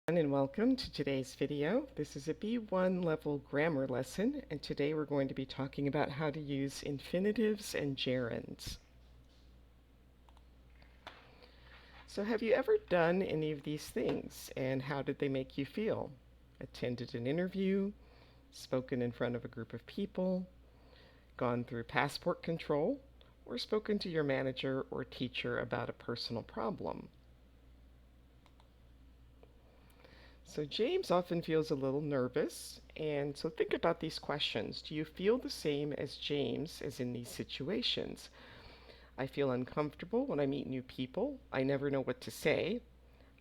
And welcome to today's video. This is a B1 level grammar lesson, and today we're going to be talking about how to use infinitives and gerunds. So have you ever done any of these things, and how did they make you feel? Attended an interview, spoken in front of a group of people, gone through passport control, or spoken to your manager or teacher about a personal problem? So James often feels a little nervous, and so think about these questions. Do you feel the same as James as in these situations? I feel uncomfortable when I meet new people. I never know what to say.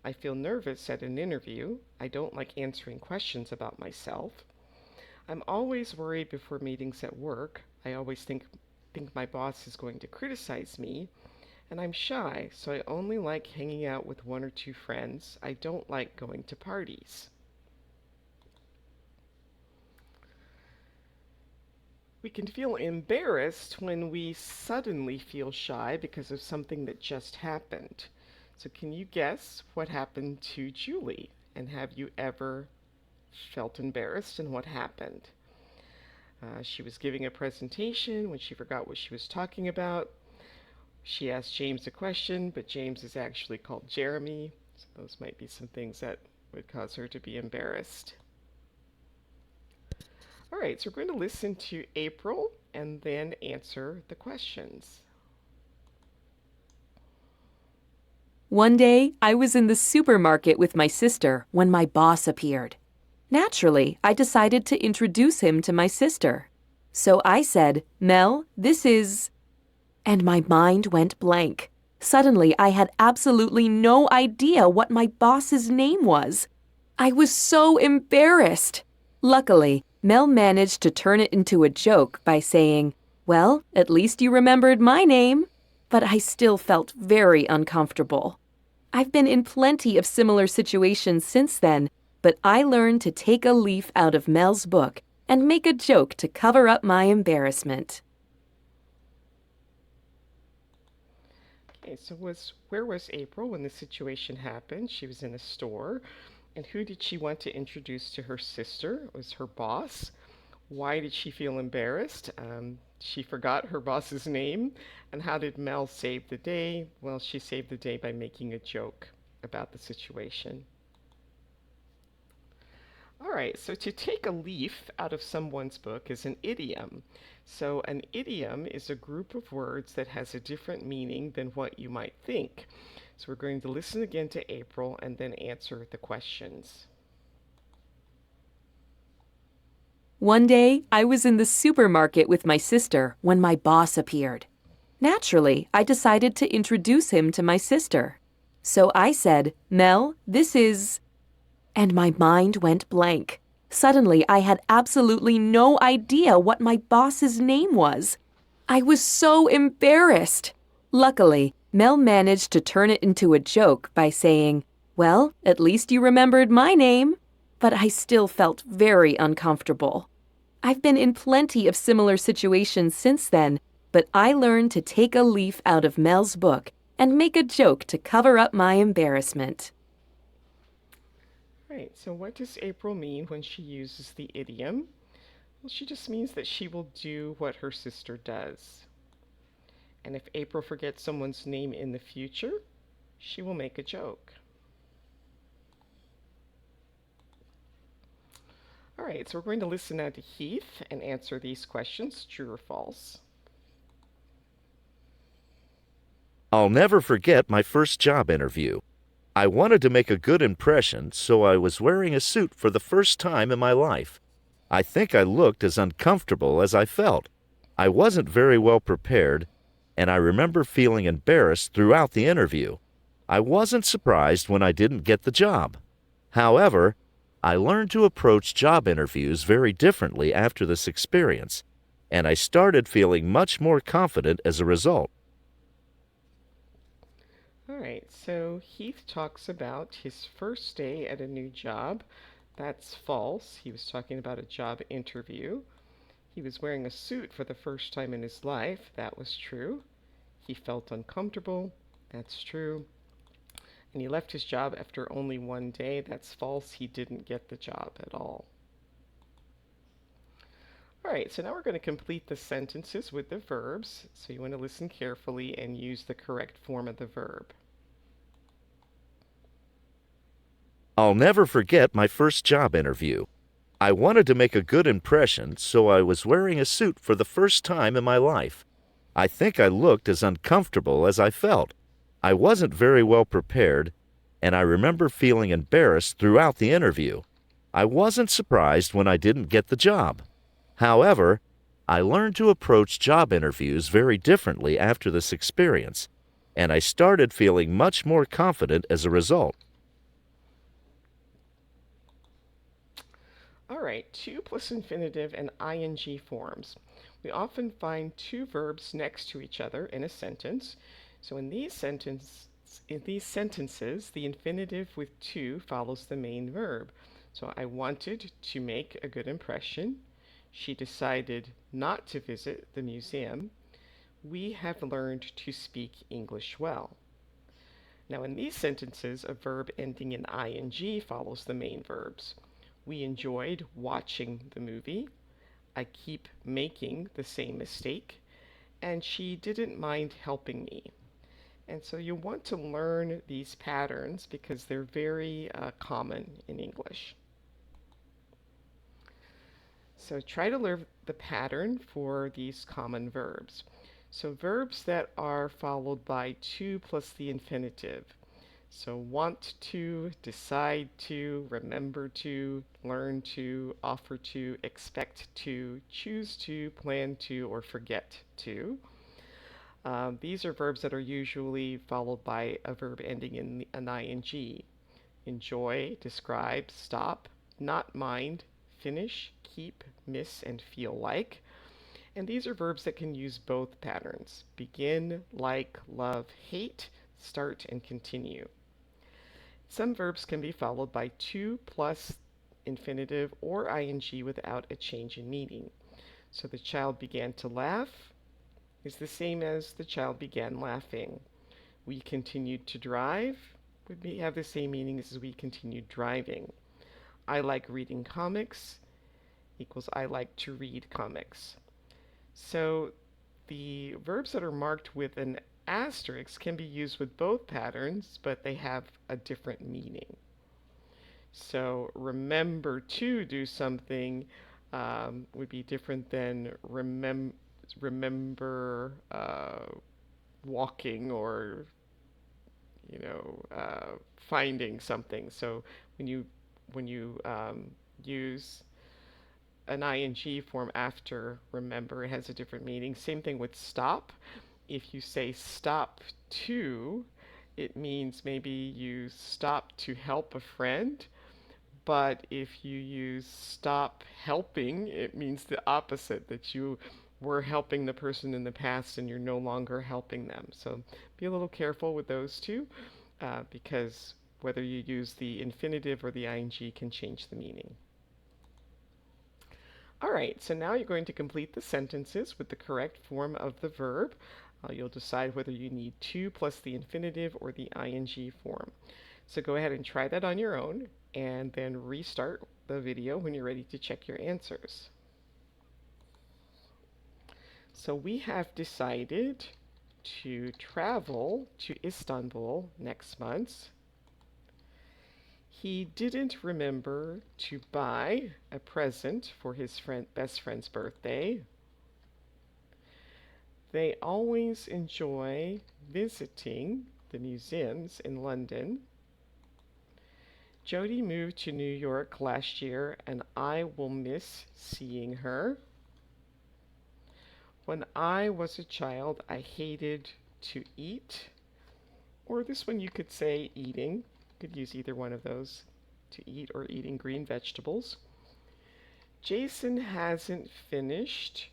I feel nervous at an interview. I don't like answering questions about myself. I'm always worried before meetings at work. I always think my boss is going to criticize me. And I'm shy, so I only like hanging out with one or two friends. I don't like going to parties. We can feel embarrassed when we suddenly feel shy because of something that just happened. So can you guess what happened to Julie? And have you ever felt embarrassed and what happened? She was giving a presentation when she forgot what she was talking about. She asked James a question, but James is actually called Jeremy. So those might be some things that would cause her to be embarrassed. All right, so we're going to listen to April and then answer the questions. One day, I was in the supermarket with my sister when my boss appeared. Naturally, I decided to introduce him to my sister. So I said, "Mel, this is..." And my mind went blank. Suddenly, I had absolutely no idea what my boss's name was. I was so embarrassed. Luckily, Mel managed to turn it into a joke by saying, "Well, at least you remembered my name." But I still felt very uncomfortable. I've been in plenty of similar situations since then, but I learned to take a leaf out of Mel's book and make a joke to cover up my embarrassment. Okay, so where was April when the situation happened? She was in a store. And who did she want to introduce to her sister? It was her boss. Why did she feel embarrassed? She forgot her boss's name. And how did Mel save the day? Well, she saved the day by making a joke about the situation. All right, so to take a leaf out of someone's book is an idiom. So an idiom is a group of words that has a different meaning than what you might think. So we're going to listen again to April and then answer the questions. One day, I was in the supermarket with my sister when my boss appeared. Naturally, I decided to introduce him to my sister. So I said, "Mel, this is..." And my mind went blank. Suddenly, I had absolutely no idea what my boss's name was. I was so embarrassed. Luckily, Mel managed to turn it into a joke by saying, "Well, at least you remembered my name." But I still felt very uncomfortable. I've been in plenty of similar situations since then, but I learned to take a leaf out of Mel's book and make a joke to cover up my embarrassment. Right, so what does April mean when she uses the idiom? Well, she just means that she will do what her sister does. And if April forgets someone's name in the future, she will make a joke. All right, so we're going to listen now to Heath and answer these questions, true or false. I'll never forget my first job interview. I wanted to make a good impression, so I was wearing a suit for the first time in my life. I think I looked as uncomfortable as I felt. I wasn't very well prepared, and I remember feeling embarrassed throughout the interview. I wasn't surprised when I didn't get the job. However, I learned to approach job interviews very differently after this experience, and I started feeling much more confident as a result. All right, so Heath talks about his first day at a new job. That's false. He was talking about a job interview. He was wearing a suit for the first time in his life. That was true. He felt uncomfortable. That's true. And he left his job after only one day. That's false. He didn't get the job at all. All right, so now we're going to complete the sentences with the verbs. So you want to listen carefully and use the correct form of the verb. I'll never forget my first job interview. I wanted to make a good impression, so I was wearing a suit for the first time in my life. I think I looked as uncomfortable as I felt. I wasn't very well prepared, and I remember feeling embarrassed throughout the interview. I wasn't surprised when I didn't get the job. However, I learned to approach job interviews very differently after this experience, and I started feeling much more confident as a result. All right, to plus infinitive and ing forms. We often find two verbs next to each other in a sentence. So in these sentences, the infinitive with to follows the main verb. So I wanted to make a good impression. She decided not to visit the museum. We have learned to speak English well. Now in these sentences, a verb ending in ing follows the main verbs. We enjoyed watching the movie. I keep making the same mistake. And she didn't mind helping me. And so you want to learn these patterns because they're very common in English. So try to learn the pattern for these common verbs. So verbs that are followed by to plus the infinitive. So want to, decide to, remember to, learn to, offer to, expect to, choose to, plan to, or forget to. These are verbs that are usually followed by a verb ending in an ing. Enjoy, describe, stop, not mind, finish, keep, miss, and feel like. And these are verbs that can use both patterns: begin, like, love, hate, start, and continue. Some verbs can be followed by to plus infinitive or ing without a change in meaning. So the child began to laugh is the same as the child began laughing. We continued to drive would have the same meaning as we continued driving. I like reading comics equals I like to read comics. So the verbs that are marked with an asterisk can be used with both patterns, but they have a different meaning. So remember to do something would be different than remember walking or finding something. So when you use an ing form after remember, it has a different meaning. Same thing with stop. If you say stop to, it means maybe you stop to help a friend. But if you use stop helping, it means the opposite, that you were helping the person in the past and you're no longer helping them. So be a little careful with those two because whether you use the infinitive or the ing can change the meaning. All right, so now you're going to complete the sentences with the correct form of the verb. You'll decide whether you need to plus the infinitive or the ing form. So go ahead and try that on your own and then restart the video when you're ready to check your answers. So we have decided to travel to Istanbul next month. He didn't remember to buy a present for his best friend's birthday. They always enjoy visiting the museums in London. Jody moved to New York last year, and I will miss seeing her. When I was a child, I hated to eat. Or this one you could say eating. You could use either one of those, to eat or eating green vegetables. Jason hasn't finished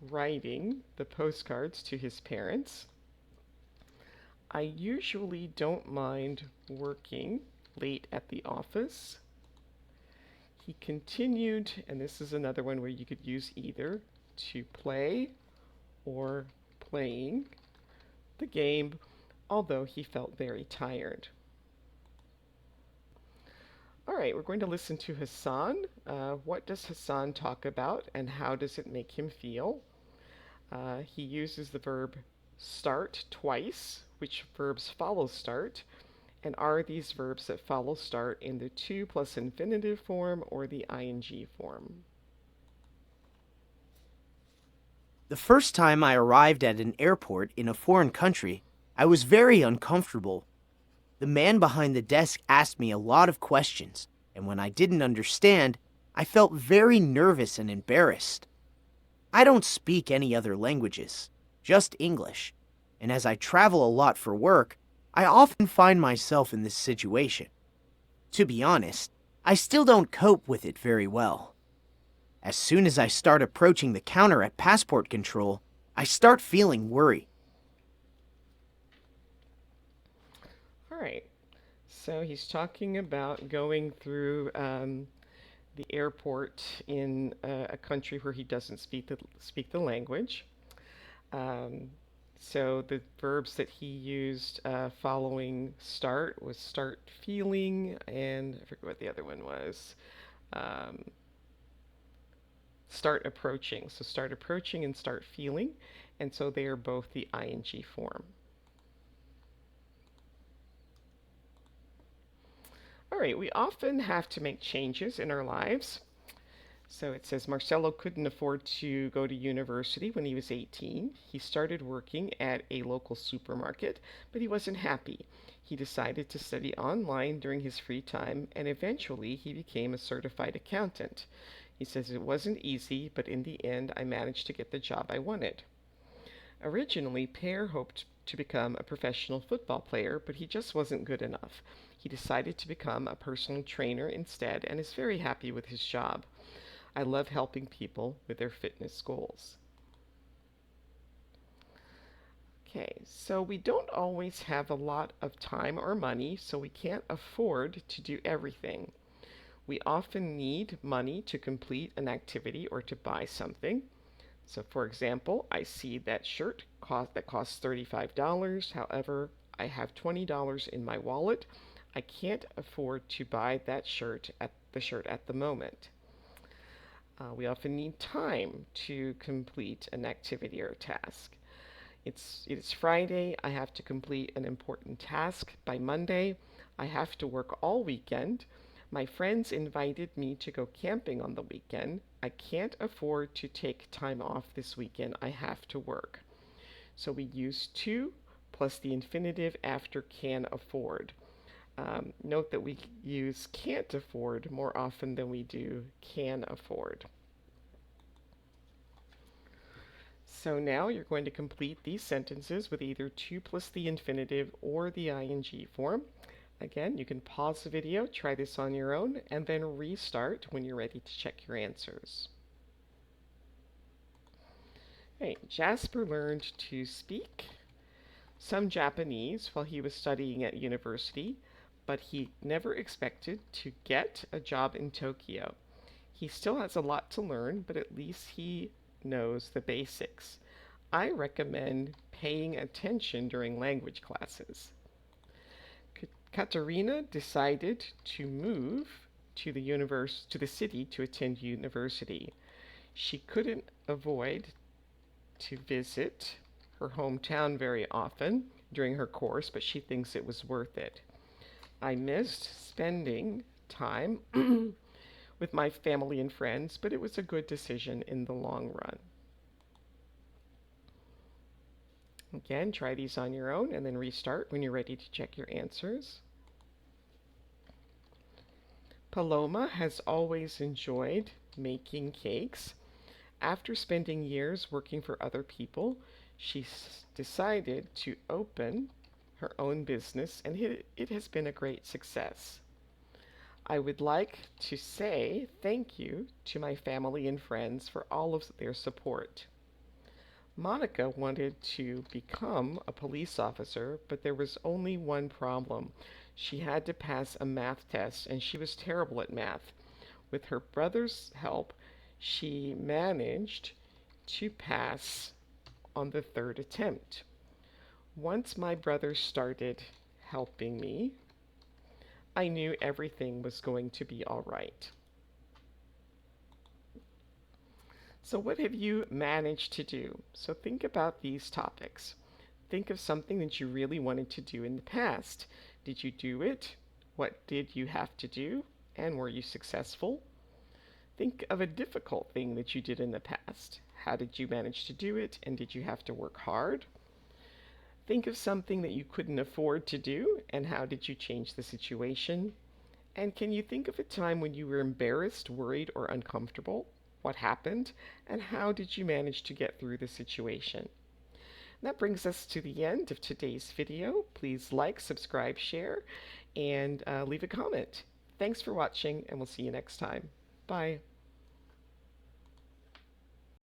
writing the postcards to his parents. I usually don't mind working late at the office. He continued, and this is another one where you could use either, to play or playing the game, although he felt very tired. All right, we're going to listen to Hassan. What does Hassan talk about and how does it make him feel? He uses the verb start twice. Which verbs follow start? And are these verbs that follow start in the to plus infinitive form or the ing form? The first time I arrived at an airport in a foreign country, I was very uncomfortable. The man behind the desk asked me a lot of questions, and when I didn't understand, I felt very nervous and embarrassed. I don't speak any other languages, just English, and as I travel a lot for work, I often find myself in this situation. To be honest, I still don't cope with it very well. As soon as I start approaching the counter at passport control, I start feeling worried. All right. So he's talking about going through the airport in a country where he doesn't speak the language. Um, so the verbs that he used following start was start feeling, and I forget what the other one was. Um, start approaching. So start approaching and start feeling, and so they are both the ing form. All right, we often have to make changes in our lives. So it says Marcelo couldn't afford to go to university when he was 18. He started working at a local supermarket, but he wasn't happy. He decided to study online during his free time, and eventually he became a certified accountant. He says it wasn't easy, but in the end I managed to get the job I wanted. Originally, Per hoped to become a professional football player, but he just wasn't good enough. He decided to become a personal trainer instead and is very happy with his job. I love helping people with their fitness goals. Okay, so we don't always have a lot of time or money, so we can't afford to do everything. We often need money to complete an activity or to buy something. So for example, I see that shirt that costs $35. However, I have $20 in my wallet. I can't afford to buy that shirt at the moment. We often need time to complete an activity or a task. It's Friday. I have to complete an important task by Monday. I have to work all weekend. My friends invited me to go camping on the weekend. I can't afford to take time off this weekend. I have to work. So we use to plus the infinitive after can afford. Note that we use can't afford more often than we do can afford. So now you're going to complete these sentences with either to plus the infinitive or the ing form. Again, you can pause the video, try this on your own, and then restart when you're ready to check your answers. Okay, Jasper learned to speak some Japanese while he was studying at university, but he never expected to get a job in Tokyo. He still has a lot to learn, but at least he knows the basics. I recommend paying attention during language classes. Katerina decided to move to the city to attend university. She couldn't avoid to visit her hometown very often during her course, but she thinks it was worth it. I missed spending time with my family and friends, but it was a good decision in the long run. Again, try these on your own and then restart when you're ready to check your answers. Paloma has always enjoyed making cakes. After spending years working for other people, she decided to open her own business, and it has been a great success. I would like to say thank you to my family and friends for all of their support. Monica wanted to become a police officer, but there was only one problem. She had to pass a math test, and she was terrible at math. With her brother's help, she managed to pass on the third attempt. Once my brother started helping me, I knew everything was going to be all right. So, what have you managed to do? So, think about these topics. Think of something that you really wanted to do in the past. Did you do it? What did you have to do? And were you successful? Think of a difficult thing that you did in the past. How did you manage to do it? And did you have to work hard? Think of something that you couldn't afford to do, and how did you change the situation? And can you think of a time when you were embarrassed, worried, or uncomfortable? What happened? And how did you manage to get through the situation? That brings us to the end of today's video. Please like, subscribe, share, and leave a comment. Thanks for watching, and we'll see you next time. Bye.